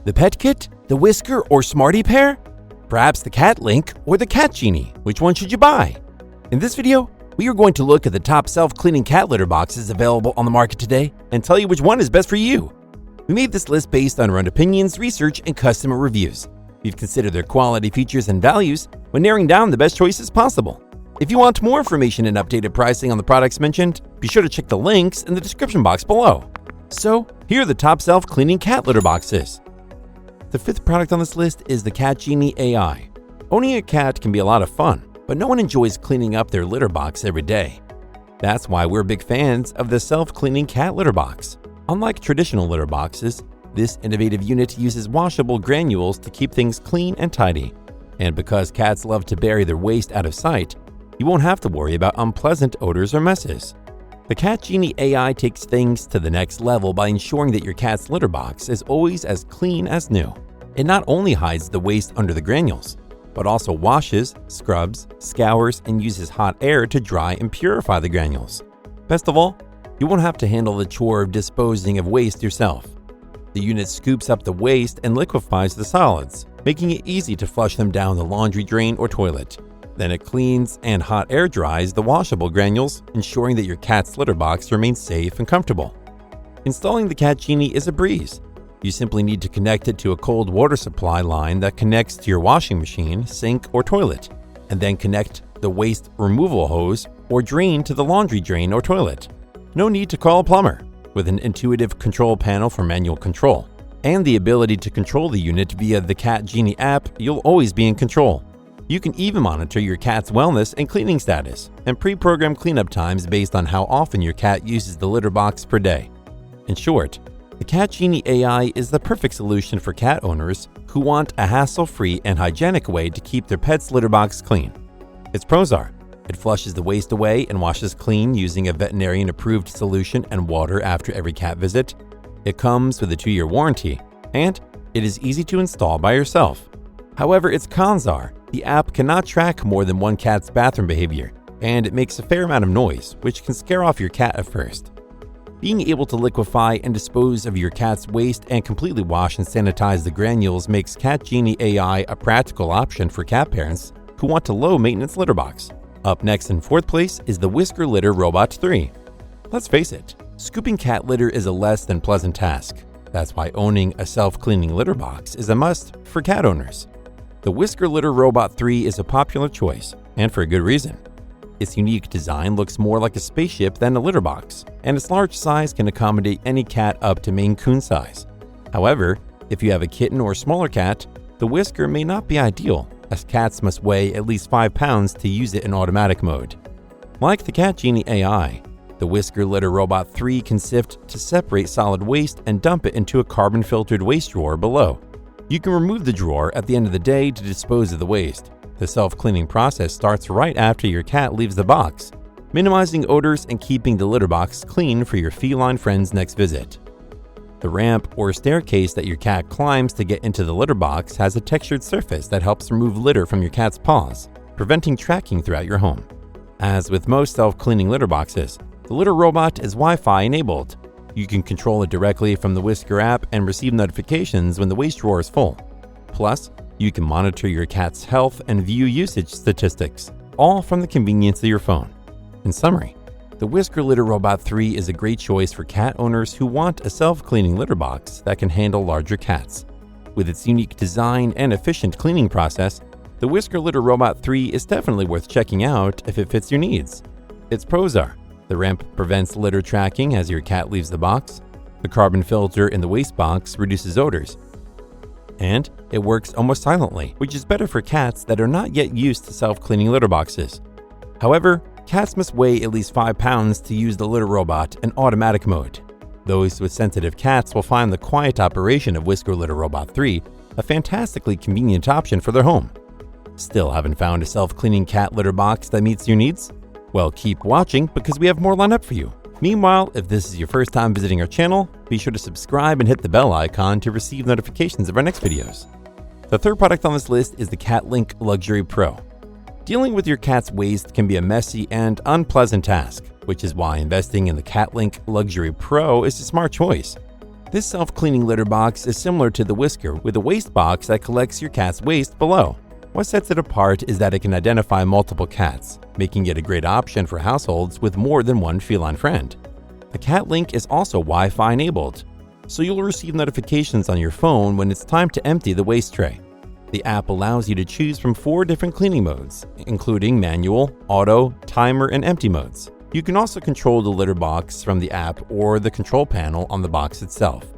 The PETKIT, the Whisker, or Smarty pair? Perhaps the CATLINK or the CatGenie? Which one should you buy? In this video, we are going to look at the top self-cleaning cat litter boxes available on the market today and tell you which one is best for you. We made this list based on our own opinions, research, and customer reviews. We've considered their quality, features, and values when narrowing down the best choices possible. If you want more information and updated pricing on the products mentioned, be sure to check the links in the description box below. So, here are the top self-cleaning cat litter boxes. The fifth product on this list is the CatGenie A.I. Owning a cat can be a lot of fun, but no one enjoys cleaning up their litter box every day. That's why we're big fans of the self-cleaning cat litter box. Unlike traditional litter boxes, this innovative unit uses washable granules to keep things clean and tidy. And because cats love to bury their waste out of sight, you won't have to worry about unpleasant odors or messes. The CatGenie A.I takes things to the next level by ensuring that your cat's litter box is always as clean as new. It not only hides the waste under the granules, but also washes, scrubs, scours, and uses hot air to dry and purify the granules. Best of all, you won't have to handle the chore of disposing of waste yourself. The unit scoops up the waste and liquefies the solids, making it easy to flush them down the laundry drain or toilet. Then it cleans and hot air dries the washable granules, ensuring that your cat's litter box remains safe and comfortable. Installing the CatGenie is a breeze. You simply need to connect it to a cold water supply line that connects to your washing machine, sink, or toilet, and then connect the waste removal hose or drain to the laundry drain or toilet. No need to call a plumber. With an intuitive control panel for manual control and the ability to control the unit via the CatGenie app, you'll always be in control. You can even monitor your cat's wellness and cleaning status and pre-program cleanup times based on how often your cat uses the litter box per day. In short, the CatGenie A.I is the perfect solution for cat owners who want a hassle-free and hygienic way to keep their pet's litter box clean. Its pros are: it flushes the waste away and washes clean using a veterinarian-approved solution and water after every cat visit. It comes with a 2-year warranty, and it is easy to install by yourself. However, its cons are: the app cannot track more than one cat's bathroom behavior, and it makes a fair amount of noise, which can scare off your cat at first. Being able to liquefy and dispose of your cat's waste and completely wash and sanitize the granules makes CatGenie A.I a practical option for cat parents who want a low-maintenance litter box. Up next in fourth place is the Whisker Litter Robot 3. Let's face it, scooping cat litter is a less than pleasant task. That's why owning a self-cleaning litter box is a must for cat owners. The Whisker Litter Robot 3 is a popular choice, and for a good reason. Its unique design looks more like a spaceship than a litter box, and its large size can accommodate any cat up to Maine Coon size. However, if you have a kitten or smaller cat, the Whisker may not be ideal, as cats must weigh at least 5 pounds to use it in automatic mode. Like the CatGenie A.I, the Whisker Litter Robot 3 can sift to separate solid waste and dump it into a carbon-filtered waste drawer below. You can remove the drawer at the end of the day to dispose of the waste. The self-cleaning process starts right after your cat leaves the box, minimizing odors and keeping the litter box clean for your feline friend's next visit. The ramp or staircase that your cat climbs to get into the litter box has a textured surface that helps remove litter from your cat's paws, preventing tracking throughout your home. As with most self-cleaning litter boxes, the litter robot is Wi-Fi enabled. You can control it directly from the Whisker app and receive notifications when the waste drawer is full. Plus, you can monitor your cat's health and view usage statistics, all from the convenience of your phone. In summary, the Whisker Litter Robot 3 is a great choice for cat owners who want a self-cleaning litter box that can handle larger cats. With its unique design and efficient cleaning process, the Whisker Litter Robot 3 is definitely worth checking out if it fits your needs. Its pros are: the ramp prevents litter tracking as your cat leaves the box, the carbon filter in the waste box reduces odors, and it works almost silently, which is better for cats that are not yet used to self-cleaning litter boxes. However, cats must weigh at least 5 pounds to use the litter robot in automatic mode. Those with sensitive cats will find the quiet operation of Whisker Litter Robot 3 a fantastically convenient option for their home. Still haven't found a self-cleaning cat litter box that meets your needs? Well, keep watching because we have more lined up for you. Meanwhile, if this is your first time visiting our channel, be sure to subscribe and hit the bell icon to receive notifications of our next videos. The third product on this list is the CATLINK Luxury Pro. Dealing with your cat's waste can be a messy and unpleasant task, which is why investing in the CATLINK Luxury Pro is a smart choice. This self-cleaning litter box is similar to the Whisker with a waste box that collects your cat's waste below. What sets it apart is that it can identify multiple cats, making it a great option for households with more than one feline friend. The CatLink is also Wi-Fi enabled, so you'll receive notifications on your phone when it's time to empty the waste tray. The app allows you to choose from 4 different cleaning modes, including manual, auto, timer, and empty modes. You can also control the litter box from the app or the control panel on the box itself.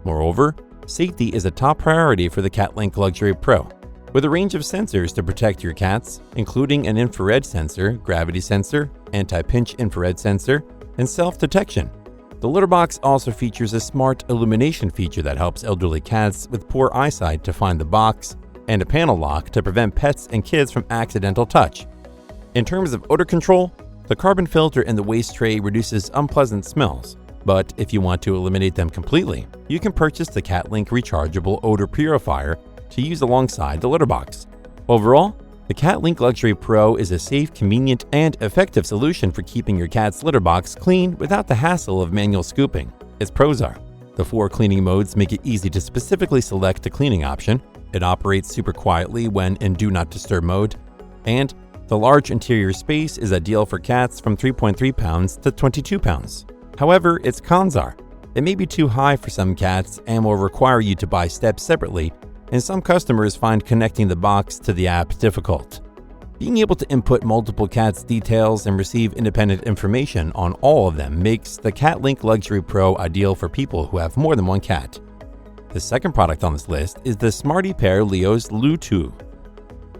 Moreover, safety is a top priority for the CatLink Luxury Pro. With a range of sensors to protect your cats, including an infrared sensor, gravity sensor, anti-pinch infrared sensor, and self-detection. The litter box also features a smart illumination feature that helps elderly cats with poor eyesight to find the box, and a panel lock to prevent pets and kids from accidental touch. In terms of odor control, the carbon filter in the waste tray reduces unpleasant smells, but if you want to eliminate them completely, you can purchase the CatLink rechargeable odor purifier to use alongside the litter box. Overall, the CatLink Luxury Pro is a safe, convenient, and effective solution for keeping your cat's litter box clean without the hassle of manual scooping. Its pros are: the 4 cleaning modes make it easy to specifically select a cleaning option, it operates super quietly when in Do Not Disturb mode, and the large interior space is ideal for cats from 3.3 pounds to 22 pounds. However, its cons are: it may be too high for some cats and will require you to buy steps separately, and some customers find connecting the box to the app difficult. Being able to input multiple cats' details and receive independent information on all of them makes the CatLink Luxury Pro ideal for people who have more than one cat. The second product on this list is the Smarty Pear Leo's Loo 2.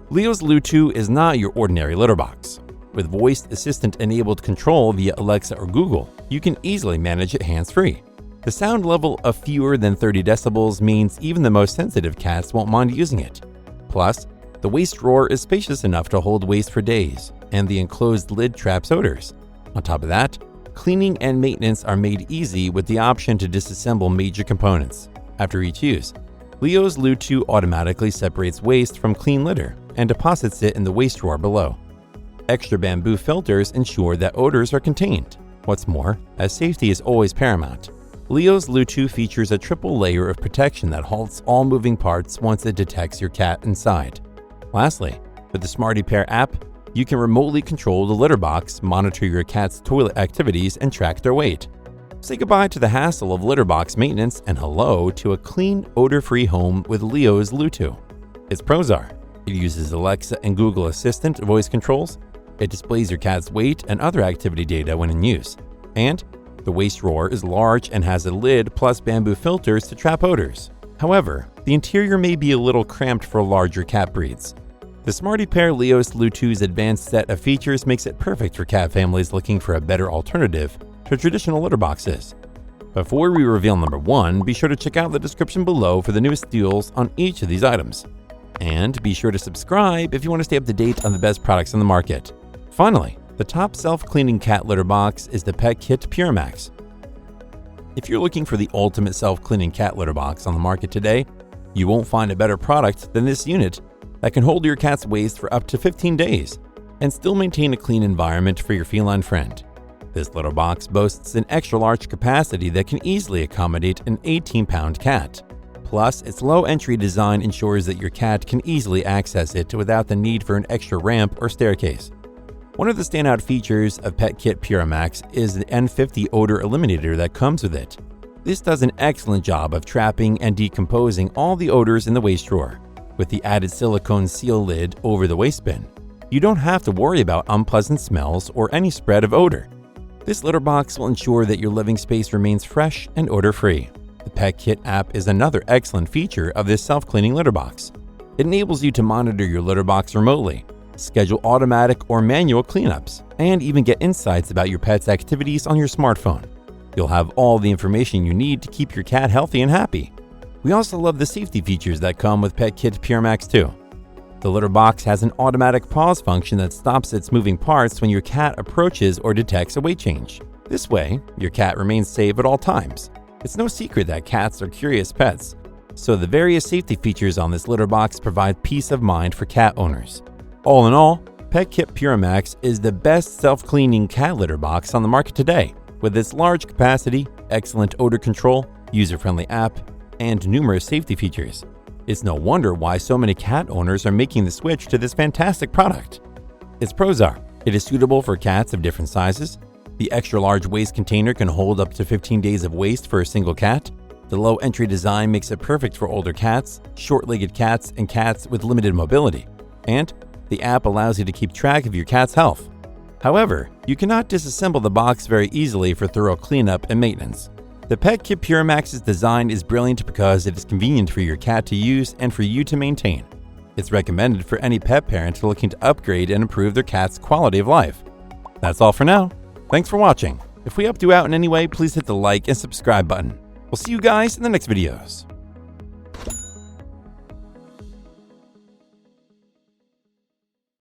Leo's Loo 2 is not your ordinary litter box. With voice assistant-enabled control via Alexa or Google, you can easily manage it hands-free. The sound level of fewer than 30 decibels means even the most sensitive cats won't mind using it. Plus, the waste drawer is spacious enough to hold waste for days, and the enclosed lid traps odors. On top of that, cleaning and maintenance are made easy with the option to disassemble major components. After each use, Leo's Loo 2 automatically separates waste from clean litter and deposits it in the waste drawer below. Extra bamboo filters ensure that odors are contained. What's more, as safety is always paramount, Leo's Loo 2 features a triple layer of protection that halts all moving parts once it detects your cat inside. Lastly, with the Smarty Pear app, you can remotely control the litter box, monitor your cat's toilet activities, and track their weight. Say goodbye to the hassle of litter box maintenance and hello to a clean, odor-free home with Leo's Loo 2. Its pros are: it uses Alexa and Google Assistant voice controls, it displays your cat's weight and other activity data when in use, and the waste drawer is large and has a lid plus bamboo filters to trap odors. However, the interior may be a little cramped for larger cat breeds. The Smarty Pear Leo's Loo 2's advanced set of features makes it perfect for cat families looking for a better alternative to traditional litter boxes. Before we reveal number 1, be sure to check out the description below for the newest deals on each of these items. And be sure to subscribe if you want to stay up to date on the best products on the market. Finally, the top self-cleaning cat litter box is the PETKIT Puramax. If you're looking for the ultimate self-cleaning cat litter box on the market today, you won't find a better product than this unit that can hold your cat's waste for up to 15 days and still maintain a clean environment for your feline friend. This litter box boasts an extra-large capacity that can easily accommodate an 18-pound cat. Plus, its low-entry design ensures that your cat can easily access it without the need for an extra ramp or staircase. One of the standout features of PETKIT Puramax is the N50 odor eliminator that comes with it. This does an excellent job of trapping and decomposing all the odors in the waste drawer. With the added silicone seal lid over the waste bin, you don't have to worry about unpleasant smells or any spread of odor. This litter box will ensure that your living space remains fresh and odor-free. The PETKIT app is another excellent feature of this self-cleaning litter box. It enables you to monitor your litter box remotely, schedule automatic or manual cleanups, and even get insights about your pet's activities on your smartphone. You'll have all the information you need to keep your cat healthy and happy. We also love the safety features that come with PETKIT Puramax too. The litter box has an automatic pause function that stops its moving parts when your cat approaches or detects a weight change. This way, your cat remains safe at all times. It's no secret that cats are curious pets, so the various safety features on this litter box provide peace of mind for cat owners. All in all, PETKIT Puramax is the best self-cleaning cat litter box on the market today. With its large capacity, excellent odor control, user-friendly app, and numerous safety features. It's no wonder why so many cat owners are making the switch to this fantastic product. Its pros are: it is suitable for cats of different sizes. The extra-large waste container can hold up to 15 days of waste for a single cat. The low-entry design makes it perfect for older cats, short-legged cats, and cats with limited mobility. And the app allows you to keep track of your cat's health. However, you cannot disassemble the box very easily for thorough cleanup and maintenance. The PETKIT Puramax's design is brilliant because it is convenient for your cat to use and for you to maintain. It's recommended for any pet parent looking to upgrade and improve their cat's quality of life. That's all for now. Thanks for watching. If we helped you out in any way, please hit the like and subscribe button. We'll see you guys in the next videos.